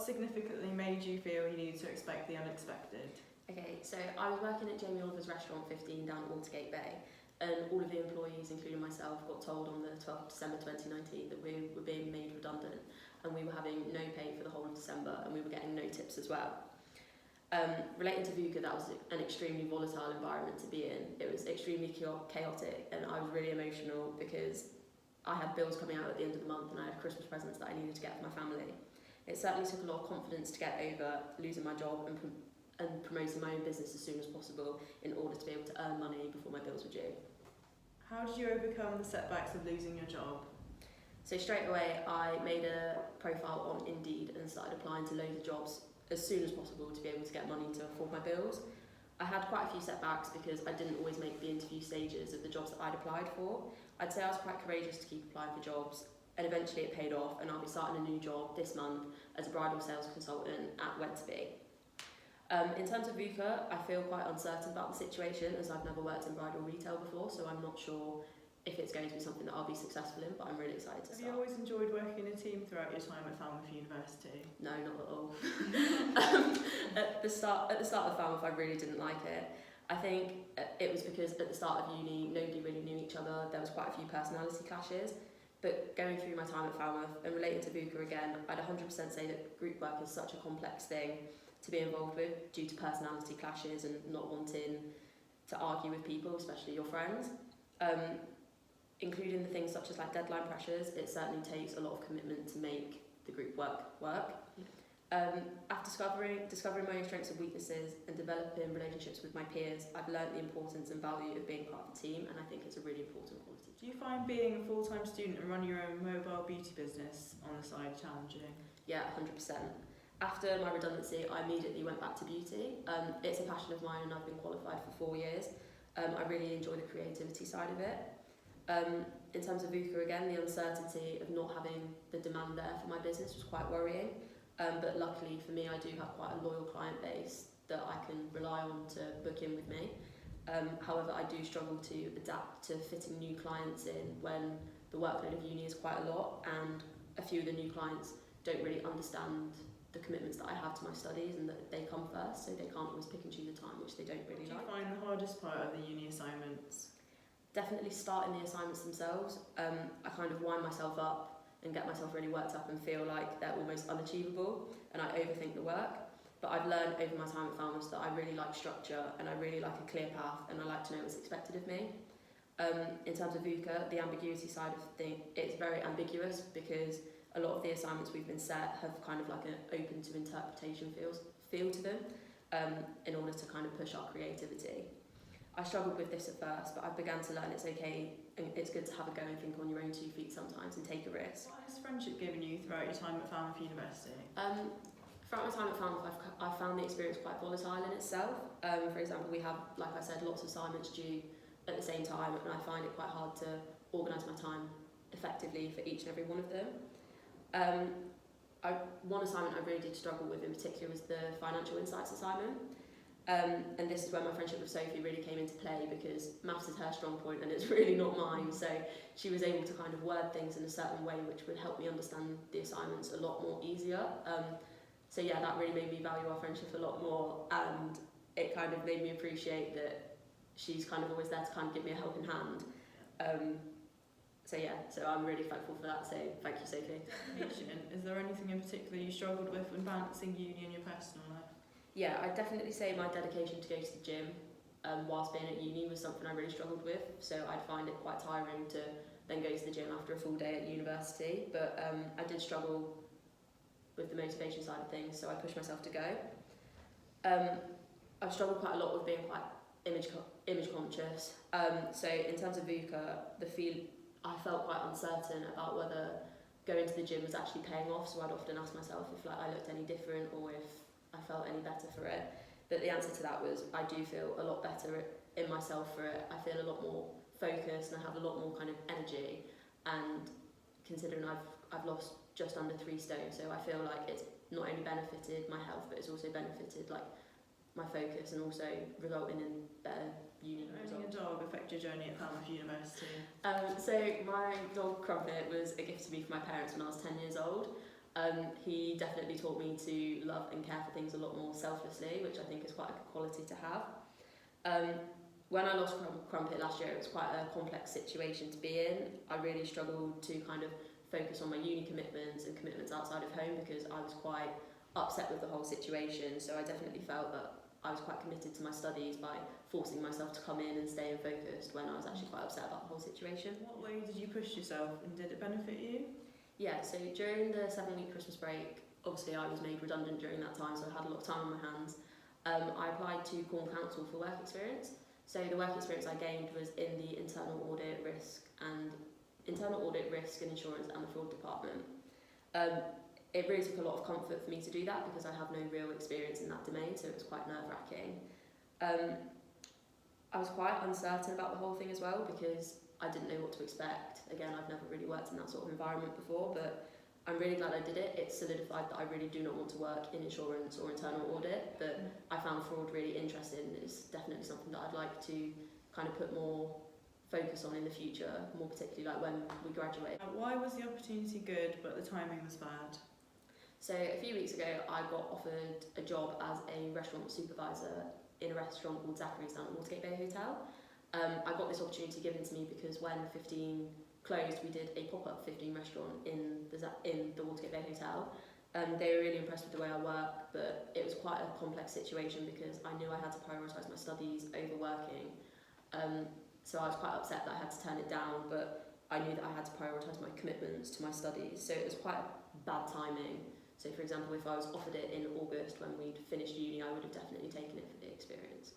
significantly made you feel you needed to expect the unexpected? Okay, so I was working at Jamie Oliver's restaurant 15 down at Watergate Bay, and all of the employees, including myself, got told on the 12th of December 2019 that we were being made redundant, and we were having no pay for the whole of December, and we were getting no tips as well. Relating to VUCA, that was an extremely volatile environment to be in. It was extremely chaotic, and I was really emotional because I had bills coming out at the end of the month, and I had Christmas presents that I needed to get for my family. It certainly took a lot of confidence to get over losing my job and promoting my own business as soon as possible in order to be able to earn money before my bills were due. How did you overcome the setbacks of losing your job? So straight away I made a profile on Indeed and started applying to loads of jobs as soon as possible to be able to get money to afford my bills. I had quite a few setbacks because I didn't always make the interview stages of the jobs that I'd applied for. I'd say I was quite courageous to keep applying for jobs, and eventually it paid off, and I'll be starting a new job this month as a bridal sales consultant at Wentworth. In terms of VUCA, I feel quite uncertain about the situation as I've never worked in bridal retail before, so I'm not sure if it's going to be something that I'll be successful in, but I'm really excited to start. Have you always enjoyed working in a team throughout your time at Falmouth University? No, not at all. At the start of Falmouth, I really didn't like it. I think it was because at the start of uni, nobody really knew each other. There was quite a few personality clashes. But going through my time at Falmouth and relating to VUCA again, I'd 100% say that group work is such a complex thing to be involved with due to personality clashes and not wanting to argue with people, especially your friends. Including the things such as like deadline pressures, it certainly takes a lot of commitment to make the group work. After discovering my own strengths and weaknesses and developing relationships with my peers, I've learnt the importance and value of being part of a team, and I think it's a really important quality. Do you find being a full-time student and running your own mobile beauty business on the side challenging? Yeah, 100%. After my redundancy, I immediately went back to beauty. It's a passion of mine and I've been qualified for 4 years. I really enjoy the creativity side of it. In terms of VUCA again, the uncertainty of not having the demand there for my business was quite worrying. But luckily for me, I do have quite a loyal client base that I can rely on to book in with me. However, I do struggle to adapt to fitting new clients in when the workload of uni is quite a lot, and a few of the new clients don't really understand the commitments that I have to my studies and that they come first, so they can't always pick and choose a time which they don't really like. What do you find the hardest part of the uni assignments? Definitely starting the assignments themselves. I kind of wind myself up and get myself really worked up and feel like they're almost unachievable, and I overthink the work. But I've learned over my time at Falmouth that I really like structure and I really like a clear path, and I like to know what's expected of me. In terms of VUCA, the ambiguity side of things, it's very ambiguous because a lot of the assignments we've been set have kind of like an open to interpretation feel to them, in order to kind of push our creativity. I struggled with this at first, but I began to learn it's okay and it's good to have a go and think on your own 2 feet sometimes and take a risk. What has friendship given you throughout your time at Falmouth University? Throughout my time at Falmouth, I've found the experience quite volatile in itself. For example, we have, like I said, lots of assignments due at the same time, and I find it quite hard to organise my time effectively for each and every one of them. One assignment I really did struggle with in particular was the financial insights assignment. And this is where my friendship with Sophie really came into play, because maths is her strong point and it's really not mine, so she was able to kind of word things in a certain way which would help me understand the assignments a lot more easier. So yeah, that really made me value our friendship a lot more, and it kind of made me appreciate that she's kind of always there to kind of give me a helping hand. So I'm really thankful for that, so thank you, Sophie. Is there anything in particular you struggled with when balancing uni and your personal life? Yeah, I'd definitely say my dedication to go to the gym whilst being at uni was something I really struggled with, so I'd find it quite tiring to then go to the gym after a full day at university, but I did struggle with the motivation side of things, so I pushed myself to go. I've struggled quite a lot with being quite image conscious, so in terms of VUCA, I felt quite uncertain about whether going to the gym was actually paying off, so I'd often ask myself if I looked any different or if I felt any better for it. But the answer to that was I do feel a lot better in myself for it. I feel a lot more focused and I have a lot more kind of energy, and considering I've lost just under 3 stone, so I feel like it's not only benefited my health, but it's also benefited like my focus and also resulting in better uni results. Owning a dog affect your journey at Falmouth University? So my dog Crumpet was a gift to me from my parents when I was 10 years old. He definitely taught me to love and care for things a lot more selflessly, which I think is quite a good quality to have. When I lost Crumpet last year, it was quite a complex situation to be in. I really struggled to kind of focus on my uni commitments and commitments outside of home because I was quite upset with the whole situation. So I definitely felt that I was quite committed to my studies by forcing myself to come in and stay focused when I was actually quite upset about the whole situation. What way did you push yourself and did it benefit you? Yeah, so during the 7-week Christmas break, obviously I was made redundant during that time, so I had a lot of time on my hands. I applied to Cornwall Council for work experience. So the work experience I gained was in the internal audit, risk and insurance and the fraud department. It really took a lot of comfort for me to do that because I have no real experience in that domain, so it was quite nerve-wracking. I was quite uncertain about the whole thing as well because I didn't know what to expect. Again, I've never really worked in that sort of environment before, but I'm really glad I did it. It solidified that I really do not want to work in insurance or internal audit, but I found fraud really interesting. It's definitely something that I'd like to kind of put more focus on in the future, more particularly like when we graduate. Why was the opportunity good but the timing was bad? So a few weeks ago, I got offered a job as a restaurant supervisor in a restaurant called Zachary's down at Watergate Bay Hotel. I got this opportunity given to me because when 15 closed, we did a pop-up 15 restaurant in the Watergate Bay Hotel. They were really impressed with the way I work, but it was quite a complex situation because I knew I had to prioritise my studies over working. So I was quite upset that I had to turn it down, but I knew that I had to prioritise my commitments to my studies. So it was quite bad timing. So for example, if I was offered it in August when we'd finished uni, I would have definitely taken it for the experience.